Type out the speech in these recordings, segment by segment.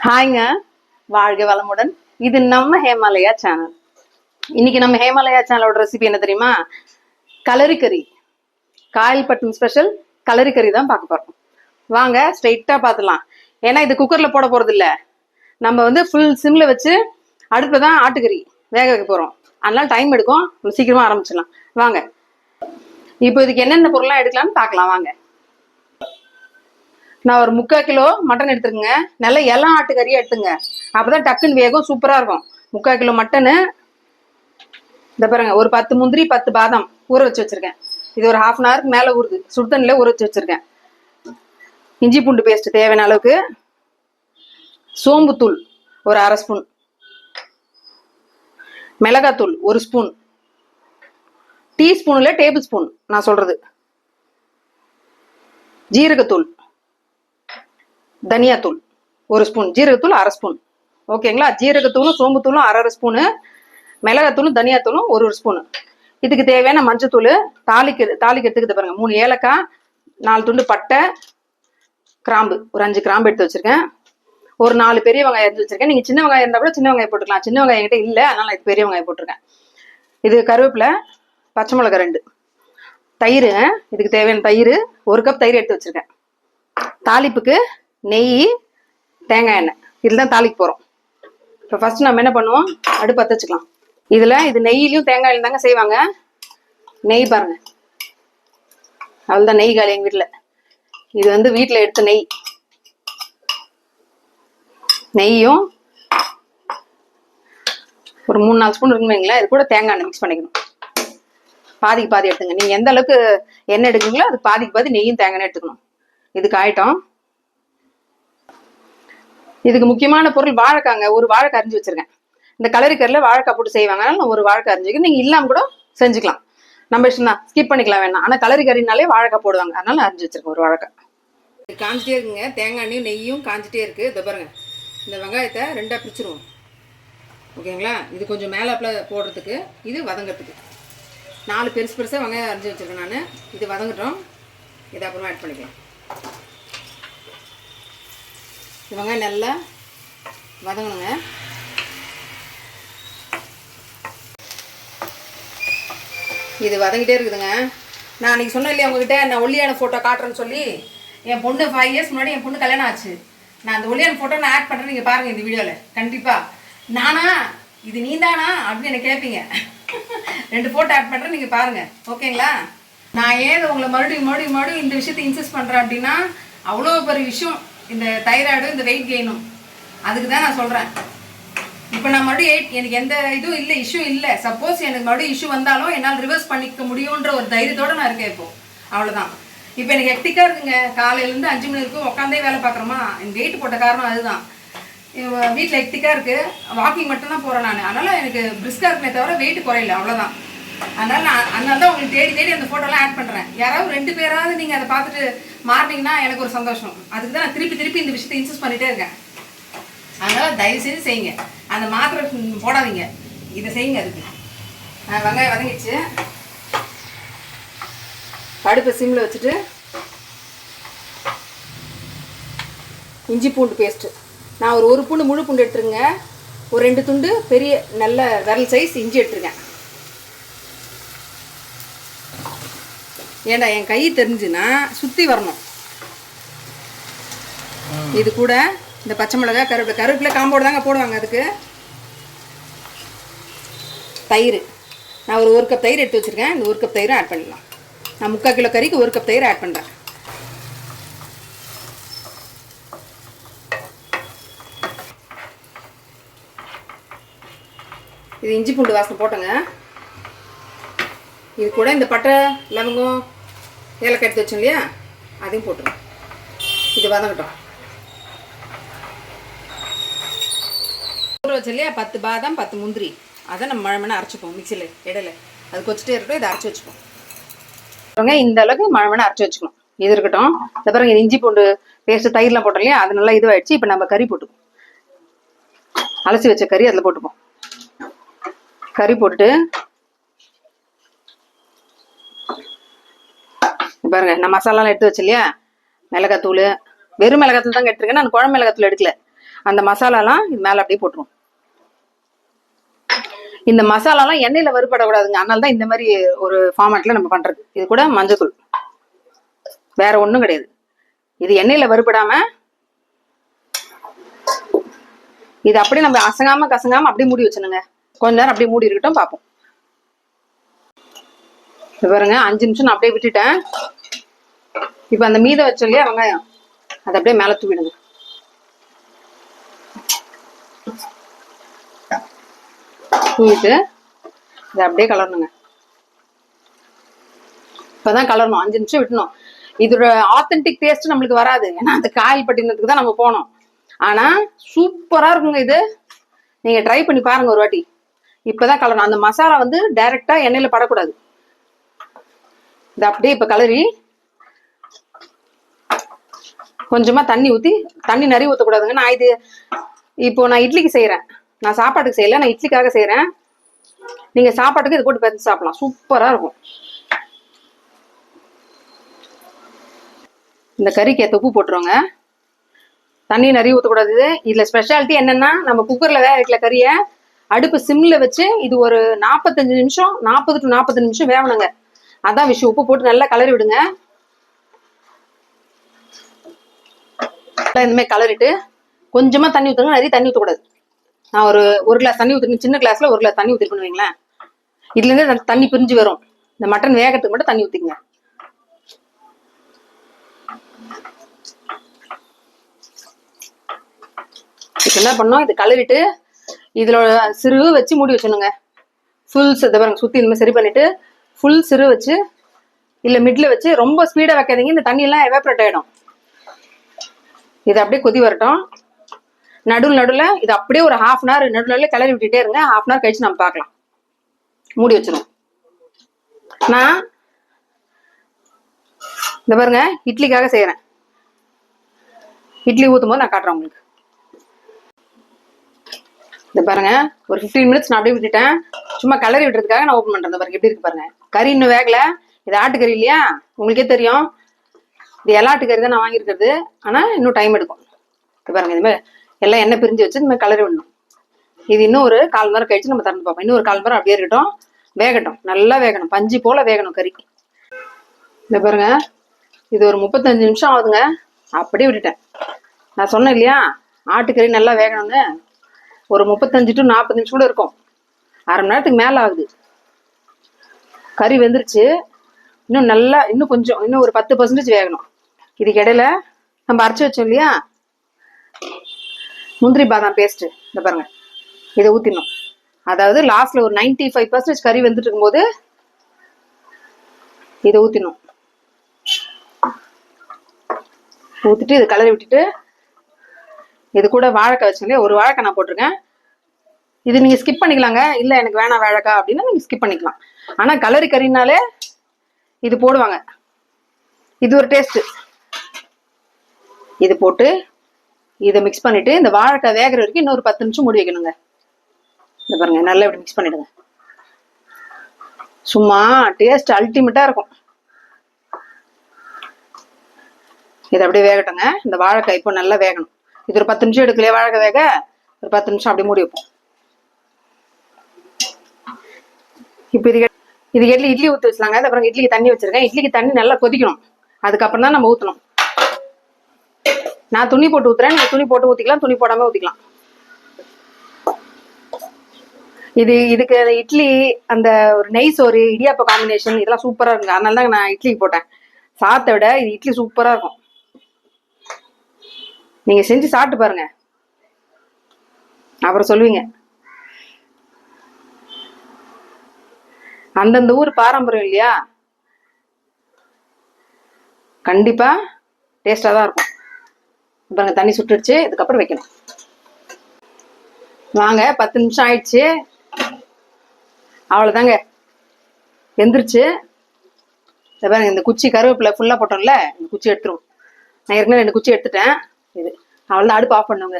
ஹாய்ங்க, வாழ்க வளமுடன். இது நம்ம ஹேமாலயா சேனல். இன்னைக்கு நம்ம ஹேமாலயா சேனலோட ரெசிபி என்ன தெரியுமா? கலரி கறி. காயல்பட்டினம் ஸ்பெஷல் கலரி கறி தான் பார்க்க போறோம். வாங்க ஸ்ட்ரெயிட்டா பார்த்துலாம். ஏன்னா இது குக்கர்ல போட போறது இல்ல, நம்ம ஃபுல் சிம்ல வச்சு அடுப்புல தான் ஆட்டுக்கறி வேக வைக்க போறோம். அதனால டைம் எடுக்கும், சீக்கிரமா ஆரம்பிச்சிடலாம். வாங்க இப்போ இதுக்கு என்னென்ன பொருள்லாம் எடுக்கலாம்னு பார்க்கலாம். வாங்க. நான் ஒரு 3/4 கிலோ மட்டன் எடுத்துருங்க. நல்ல இளம் ஆட்டுக்கறியை எடுத்துங்க, அப்பதான் டக்குன்னு வேகும், சூப்பரா இருக்கும். 3/4 கிலோ மட்டனு. இந்த பாருங்க, ஒரு 10 முந்திரி 10 பாதாம் ஊற வச்சு வச்சிருக்கேன். இது ஒரு 1/2 hour மேல ஊறுது, சுடுதண்ணில ஊற வச்சு வச்சிருக்கேன். இஞ்சி பூண்டு பேஸ்ட் தேவையான அளவுக்கு, சோம்புத்தூள் ஒரு 1/2 ஸ்பூன், மிளகாத்தூள் 1 ஸ்பூன், டீஸ்பூன்ல டேபிள் ஸ்பூன் நான் சொல்றது, ஜீரகத்தூள், தனியாத்தூள் 1 ஸ்பூன், ஜீரகத்தூள் 1/2 ஸ்பூன். ஓகேங்களா? ஜீரகத்தூளும் சோம்புத்தூளும் 1/2 ஸ்பூனு, மிளகாத்தூளும் தனியாத்தூளும் 1 ஸ்பூனு. இதுக்கு தேவையான மஞ்சத்தூள், தாளிக்கிறதுக்கு பாருங்க 3 ஏலக்காய், 4 துண்டு பட்டை, கிராம்பு ஒரு 5 கிராம்பு எடுத்து வச்சிருக்கேன். ஒரு 4 பெரிய வெங்காயம் எடுத்து வச்சிருக்கேன். நீங்க சின்ன வெங்காயம் இருந்தா கூட சின்ன வெங்காயம் போட்டுக்கலாம். சின்ன வெங்காயம் என்கிட்ட இல்லை, அதனால இது பெரிய வெங்காயம் போட்டிருக்கேன். இது கருவேப்பிலை, பச்சை மிளகாய் 2, தயிர், இதுக்கு தேவையான தயிர் 1 கப் தயிர் எடுத்து வச்சிருக்கேன். தாளிப்புக்கு நெய், தேங்காய் எண்ணெய், இதுதான் தாளிக்க போறோம். இப்போ ஃபர்ஸ்ட் நம்ம என்ன பண்ணுவோம், அடுப்பு பற்ற வச்சுக்கலாம். இது நெய்யிலையும் தேங்காயிலும் தாங்க செய்வாங்க. நெய் பாருங்க, அவ்வளோதான் நெய் காலி எங்க வீட்டில். இது வீட்டில் எடுத்த நெய். நெய்யும் ஒரு 3-4 ஸ்பூன் இருக்குன்னு வைங்களேன். இது கூட தேங்காய் எண்ணெய் மிக்ஸ் பண்ணிக்கணும். பாதிக்கு பாதி எடுத்துங்க. நீங்க எந்த அளவுக்கு எண்ணெய் எடுக்குங்களோ அதுக்கு பாதிக்கு பாதி நெய்யும் தேங்காய் எண்ணெய் எடுத்துக்கணும். இதுக்கு ஆயிட்டோம். இதுக்கு முக்கியமான பொருள் வாழைக்காங்க. ஒரு வாழைக்காய் அரிஞ்சு வச்சிருக்கேன். இந்த கலரி கறியில வாழைக்காய் போட்டு செய்வாங்க, அதனால நான் ஒரு வாழைக்காய் அரிஞ்சுக்க. நீங்க இல்லாம கூட செஞ்சுக்கலாம், நம்ம இஷ்டம் தான், ஸ்கிப் பண்ணிக்கலாம் வேணாம். ஆனா கலரி கறினாலே வாழைக்காய் போடுவாங்க, அதனால அரிஞ்சு வச்சிருக்கேன் ஒரு வாழைக்காய். இது காஞ்சிட்டே இருக்குங்க, தேங்காய் எண்ணெயும் நெய்யும் காஞ்சிட்டே இருக்கு. இதை பாருங்க, இந்த வெங்காயத்தை 2ஆ பிரிச்சிருவோம். ஓகேங்களா? இது கொஞ்சம் மேலாப்புல போடுறதுக்கு, இது வதங்கிறதுக்கு. 4 பெருசு பெருசாக வெங்காயம் அரிஞ்சு வச்சிருக்கேன் நான். இது வதங்கட்டும், இதை அப்புறமா ஆட் பண்ணிக்கலாம். வெங்காயம் நல்லா வதங்கணுங்க. இது வதங்கிட்டே இருக்குதுங்க. நான் அன்றைக்கி சொன்னேன் இல்லையா உங்ககிட்ட, நான் ஒல்லியான ஃபோட்டோ காட்டுறேன்னு சொல்லி. என் பொண்ணு 5 years முன்னாடி என் பொண்ணு கல்யாணம் ஆச்சு. நான் அந்த ஒல்லியான ஃபோட்டோ நான் ஆட் பண்ணுறேன், நீங்கள் பாருங்கள் இந்த வீடியோவில். கண்டிப்பாக நானா இது நீ தானா அப்படின்னு எனக்கு கேட்பீங்க. 2 ஃபோட்டோ ஆட் பண்ணுறேன், நீங்கள் பாருங்கள். ஓகேங்களா? நான் ஏன் உங்களை மறுபடியும் இந்த விஷயத்தை இன்சிஸ்ட் பண்ணுறேன் அப்படின்னா, அவ்வளோ பெரிய விஷயம் இந்த தைராய்டு, இந்த வெயிட் கெயினும். அதுக்கு தான் நான் சொல்கிறேன். இப்போ நான் மறுபடியும் எனக்கு எந்த இதுவும் இல்லை, இஷ்யூ இல்லை. சப்போஸ் எனக்கு மறுபடியும் இஷ்யூ வந்தாலும் என்னால் ரிவர்ஸ் பண்ணிக்க முடியுன்ற ஒரு தைரியத்தோடு நான் இருக்கேன் இப்போ. அவ்வளோதான். இப்போ எனக்கு ஹெக்டிக்காக இருக்குங்க. காலையிலேருந்து 5 மணி வரைக்கும் உட்காந்தே வேலை பார்க்குறோமா. எனக்கு வெயிட் போட்ட காரணம் அதுதான். வீட்டில் ஹெக்டிக்காக இருக்குது, வாக்கிங் மட்டும்தான் போகிறேன் நான். அதனால் எனக்கு பிரிஸ்காக இருக்குமே தவிர வெயிட் குறையில, அவ்வளோதான். அதனால் தான் உங்களுக்கு தேடி அந்த ஃபோட்டோலாம் ஆட் பண்ணுறேன். யாராவது 2 பேராவது நீங்கள் அதை பார்த்துட்டு மாறினீங்கன்னா எனக்கு ஒரு சந்தோஷம். அதுக்கு தான் நான் திருப்பி இந்த விஷயத்தை இன்சிஸ்ட் பண்ணிகிட்டே இருக்கேன். அதனால் தயவுசெய்து செய்யுங்க, அந்த மாத்திரை போடாதீங்க, இதை செய்யுங்க. அதுக்கு வெங்காயம் வதங்கிடுச்சு. அடுப்பை சிம்மில் வச்சுட்டு இஞ்சி பூண்டு பேஸ்ட்டு நான் ஒரு பூண்டு முழு பூண்டு எடுத்துருங்க. ஒரு 2 துண்டு பெரிய நல்ல விரல் சைஸ் இஞ்சி எடுத்துருக்கேன். ஏண்டா என் கை தெரிஞ்சுன்னா சுற்றி வரணும். இது கூட இந்த பச்சை மிளகாய், கருவேப்பிலை காம்போடு தாங்க போடுவாங்க. அதுக்கு தயிர் நான் ஒரு 1 கப் தயிர் எடுத்து வச்சுருக்கேன். இந்த 1 கப் தயிரை ஆட் பண்ணிடலாம். நான் 3/4 கிலோ கறிக்கு 1 கப் தயிர் ஆட் பண்ணுறேன். இது இஞ்சி பூண்டு வாசனை போட்டோங்க. இது கூட இந்த பட்டை, லவங்கம், ஏலக்காய் எடுத்து வச்சோம் இல்லையா, அதையும் போட்டுருங்க. இது வதங்கட்டும். ஊற வச்சு இல்லையா 10 பாதாம் 10 முந்திரி, அதை நம்ம மழை அரைச்சிப்போம் மிக்சியில் இடையில. அது கொச்சிட்டே இருக்கட்டும், இதை அரைச்சி வச்சுப்போம். இந்த அளவுக்கு மழை அரைச்சி வச்சுக்கணும். இது இருக்கட்டும். இந்த பாருங்க, இஞ்சி பூண்டு பேஸ்ட்டு தயிர்லாம் போட்டோம் இல்லையா, அது நல்லா இதுவாகிடுச்சு. இப்போ நம்ம கறி போட்டுப்போம். அலசி வச்ச கறி அதில் போட்டுப்போம். கறி போட்டுட்டு பாருங்க, நான் மசாலாலாம் எடுத்து வச்சு இல்லையா, மிளகாத்தூள், வெறும் மிளகாத்தூள் தாங்க எடுத்துருக்கேன். நான் குழம்பு மிளகாத்தூள் எடுக்கல. அந்த மசாலாலாம் இது மேலே அப்படியே போட்டுருவோம். இந்த மசாலாலாம் எண்ணெயில் வறுபடக்கூடாதுங்க, அதனால தான் இந்த மாதிரி ஒரு ஃபார்மேட்டில் நம்ம பண்ணுறது. இது கூட மஞ்சத்தூள், வேற ஒன்றும் கிடையாது. இது எண்ணெயில் வறுபடாமல் இது அப்படியே நம்ம அசங்காம கசங்காம அப்படியே மூடி வச்சுனுங்க. கொஞ்ச நேரம் அப்படியே மூடி இருக்கட்டும், பார்ப்போம். பாருங்க 5 நிமிஷம் நான் அப்படியே விட்டுட்டேன். இப்போ அந்த மீதம் வச்சோம் இல்லையா வெங்காயம், அதை அப்படியே மேலே தூவிடுங்க. தூவிட்டு இதை அப்படியே கலரணுங்க. இப்போதான் கலரணும், 5 நிமிஷம் விட்டணும். இதோட ஆத்தென்டிக் டேஸ்ட் நம்மளுக்கு வராது, ஏன்னா அந்த காயல்பட்டினத்துக்கு தான் நம்ம போனோம். ஆனா சூப்பரா இருக்குங்க இது, நீங்க ட்ரை பண்ணி பாருங்க ஒரு வாட்டி. இப்பதான் கலரணும், அந்த மசாலா வந்து டைரக்டா எண்ணெயில படக்கூடாது. இது அப்படியே இப்ப கலரி கொஞ்சமா தண்ணி ஊத்தி, தண்ணி நிறைய ஊற்றக்கூடாதுங்க. நான் இது இப்போ நான் இட்லிக்கு செய்யறேன், நான் சாப்பாட்டுக்கு செய்யல, நான் இட்லிக்காக செய்யறேன். நீங்க சாப்பாட்டுக்கு இது போட்டு பேசி சாப்பிடலாம், சூப்பரா இருக்கும். இந்த கறிக்கு ஏற்ற உப்பு போட்டுருவாங்க, தண்ணி நிறைய ஊற்றக்கூடாது. இதுல ஸ்பெஷாலிட்டி என்னன்னா, நம்ம குக்கர்ல வேக வைக்கல கறியை, அடுப்பு சிம்ல வச்சு இது ஒரு 45 நிமிஷம் 40 to 45 நிமிஷம் வேகணுங்க. அதான் விஷயம். உப்பு போட்டு நல்லா கலரி விடுங்க. இந்த மாதிரி கலரிட்டு கொஞ்சமா தண்ணி ஊற்றுங்க, நிறைய தண்ணி ஊற்றக்கூடாது. நான் ஒரு கிளாஸ் தண்ணி ஊற்றிருக்கேன், சின்ன கிளாஸ்ல 1 கிளாஸ் தண்ணி ஊற்றிருக்கேன்னு வைங்களேன். இதுல இருந்து தண்ணி பிரிஞ்சு வரும். இந்த மட்டன் வேகத்துக்கு மட்டும் தண்ணி ஊற்றிங்க. இப்போ என்ன பண்ணோம், இது கலரிட்டு இதுல சிறு வச்சு மூடி வச்சணுங்க. ஃபுல் பாருங்க, சுத்தி இந்த மாதிரி சரி பண்ணிட்டு ஃபுல் சிறு வச்சு, இல்ல மிட்ல வச்சு, ரொம்ப ஸ்பீடா வைக்காதீங்க, இந்த தண்ணி எல்லாம் எவாப்ரேட் ஆயிடும். இது அப்படியே கொதி வரட்டும். நடுவில் இது அப்படியே ஒரு 1/2 hour நடுவில் கிளறி விட்டுட்டே இருங்க. 1/2 hour கழிச்சு நம்ம பார்க்கலாம். மூடி வச்சிருவோம். நான் இந்த பாருங்க இட்லிக்காக செய்யறேன், இட்லி ஊற்றும் போது நான் காட்டுறேன் உங்களுக்கு. இந்த பாருங்க ஒரு 15 minutes நான் அப்படியே விட்டுட்டேன், சும்மா கலரி விட்டுறதுக்காக நான் ஓப்பன் பண்றேன். பாருங்க எப்படி இருக்கு பாருங்க, கறி இன்னும் வேகல. இது ஆட்டுக்கறி இல்லையா, உங்களுக்கே தெரியும். இது எல்லாட்டு கறி தான் நான் வாங்கியிருக்கிறது, ஆனா இன்னும் டைம் எடுக்கும். பாருங்க இது மாதிரி எல்லாம் எண்ணெய் பிரிஞ்சு வச்சு இந்த மாதிரி கலரி விடணும். இது இன்னும் ஒரு 1/4 மணி நேரம் கழிச்சு நம்ம திறந்து பார்ப்போம். இன்னும் ஒரு 1/4 மணி நேரம் அப்படியே இருக்கட்டும், வேகட்டும், நல்லா வேகணும், பஞ்சு போல வேகணும் கறி. இந்த பாருங்க இது ஒரு 35 நிமிஷம் ஆகுதுங்க, அப்படியே விட்டுட்டேன். நான் சொன்னேன் இல்லையா ஆட்டுக்கறி நல்லா வேகணும்னு, ஒரு 35 to 40 நிமிஷம் கூட இருக்கும். 1/2 மணி நேரத்துக்கு மேல ஆகுது. கறி வெந்துருச்சு, இன்னும் நல்லா இன்னும் கொஞ்சம் இன்னும் ஒரு 10% வேகணும். இதுக்கு இடையில நம்ம அரைச்சி வச்சோம் இல்லையா முந்திரி பாதாம் பேஸ்ட், இந்த பாருங்க இதை ஊத்திடணும். அதாவது லாஸ்ட்ல ஒரு 95% கறி வெந்துட்டு இருக்கும்போது இதை ஊத்திடணும். ஊத்திட்டு இது கலரி விட்டுட்டு, இது கூட வாழைக்காய் வச்சோம் இல்லையா, ஒரு வாழைக்காய் நான் போட்டிருக்கேன். இது நீங்க ஸ்கிப் பண்ணிக்கலாங்க, இல்ல எனக்கு வேணாம் வாழைக்காய் அப்படின்னா நீங்க ஸ்கிப் பண்ணிக்கலாம். ஆனா கலரி கறினாலே இது போடுவாங்க, இது ஒரு டேஸ்ட். இது போட்டு இதை மிக்ஸ் பண்ணிட்டு இந்த வாழைக்காய் வேகிற வரைக்கும் இன்னொரு 10 நிமிஷம் மூடி வைக்கணுங்க. இந்த பாருங்க நல்லா இப்படி மிக்ஸ் பண்ணிடுங்க, சும்மா டேஸ்ட் அல்டிமேட்டா இருக்கும். இது அப்படியே வேகட்டுங்க. இந்த வாழைக்காய் இப்போ நல்லா வேகணும். இது ஒரு 10 நிமிஷம் எடுக்கலையே வாழைக்காய் வேக, ஒரு 10 நிமிஷம் அப்படியே மூடி வைப்போம். இப்போ இது இட்லி ஊற்றி வச்சுலாங்க. அப்புறம் இட்லிக்கு தண்ணி வச்சிருக்கேன். இட்லிக்கு தண்ணி நல்லா கொதிக்கணும், அதுக்கப்புறம் தான் நம்ம ஊற்றணும். நான் துணி போட்டு ஊத்துறேன், நீங்க துணி போட்டு ஊத்திக்கலாம், துணி போடாம ஊத்திக்கலாம். இதுக்கு இட்லி அந்த ஒரு நெய் சோறு இடியாப்ப காம்பினேஷன் இதெல்லாம் சூப்பரா இருக்குங்க. அதனால தான் நான் இட்லிக்கு போட்டேன். சாத்தை விட இது இட்லி சூப்பரா இருக்கும். நீங்க செஞ்சு சாப்பிட்டு பாருங்க, அப்புறம் சொல்லுவீங்க. அந்தந்த ஊர் பாரம்பரியம் இல்லையா, கண்டிப்பா டேஸ்டா தான் இருக்கும். பாருங்க தண்ணி சுட்டுடுச்சு, இதுக்கப்புறம் வைக்கணும். வாங்க 10 நிமிஷம் ஆயிடுச்சு, அவ்வளவுதாங்க வெந்துருச்சு. பாருங்க இந்த குச்சி கருவேப்பிலை ஃபுல்லா போட்டோம்ல, இந்த குச்சி எடுத்துரும். நான் ஏற்கனவே 2 குச்சி எடுத்துட்டேன். இது அவ்வளவுதான், அடுப்பு ஆஃப் பண்ணுங்க.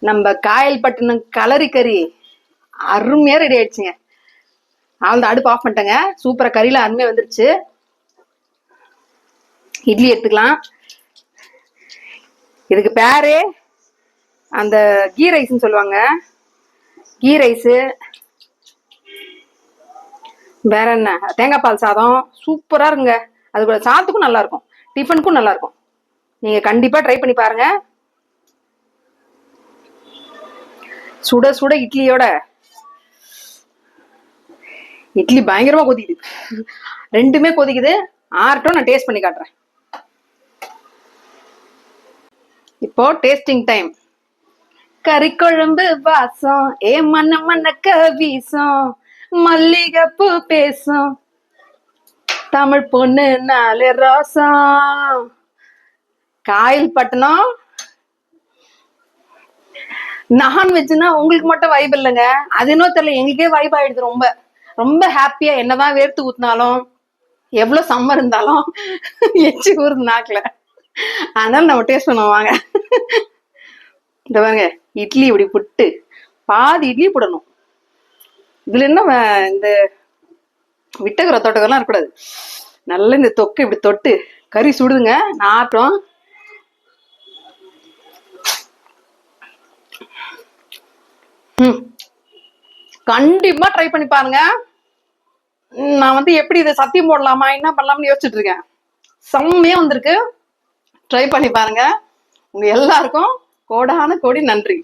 நம்ம காயல்பட்டினம் கலரி கறி அருமையா ரெடி ஆயிடுச்சுங்க. அவ்வளவுதான், அடுப்பு ஆஃப் பண்ணிட்டேங்க. சூப்பரா கறியில அருமையா வந்துருச்சு. இட்லி எடுத்துக்கலாம். இதுக்கு பேரே அந்த கீ ரைஸ்ன்னு சொல்லுவாங்க, கீ ரைஸு, வேற என்ன தேங்காய் பால் சாதம் சூப்பரா இருக்குங்க. அது கூட சாதத்துக்கும் நல்லா இருக்கும், டிஃபனுக்கும் நல்லா இருக்கும். நீங்க கண்டிப்பா ட்ரை பண்ணி பாருங்க. சுட சுட இட்லியோட, இட்லி பயங்கரமா கொதிக்குது, ரெண்டுமே கொதிக்குது. ஆறட்டும், நான் டேஸ்ட் பண்ணி காட்டுறேன். இப்போ டேஸ்டிங் டைம். கறி குழம்பு வாசம் ஏ மண்ண மண்ணக்க வீசம், மல்லிகைப்பூ பேசும் தமிழ் பொண்ணு நாலு ரோசம். காயல் பட்டணம். நான்வெஜ்னா உங்களுக்கு மட்டும் வைப் இல்லைங்க, அது இன்னும் தெரியல, எங்களுக்கே வைப் ஆயிடுது. ரொம்ப ரொம்ப ஹாப்பியா, என்னதான் வேர்த்து ஊத்தினாலும் எவ்வளவு சம்மர் இருந்தாலும் எச்சி ஊறுது நாக்குல. அதனால நம்ம டேஸ்ட் பண்ணுவாங்க. இந்த பாருங்க, இட்லி இப்படி புட்டு பாதி இட்லி போடணும். இதுல என்ன இந்த விட்டகர தொட்டகரெல்லாம் இருக்கக்கூடாது. நல்லா இந்த தொக்கு இப்படி தொட்டு, கறி சுடுதுங்க, நாட்டம். கண்டிப்பா ட்ரை பண்ணி பாருங்க. நான் எப்படி இதை சத்தியம் போடலாமா என்ன பண்ணலாம்னு யோசிச்சுட்டு இருக்கேன். செம்மையா வந்திருக்கு. ட்ரை பண்ணி பாருங்க. உங்க எல்லாருக்கும் கோடான கோடி நன்றி.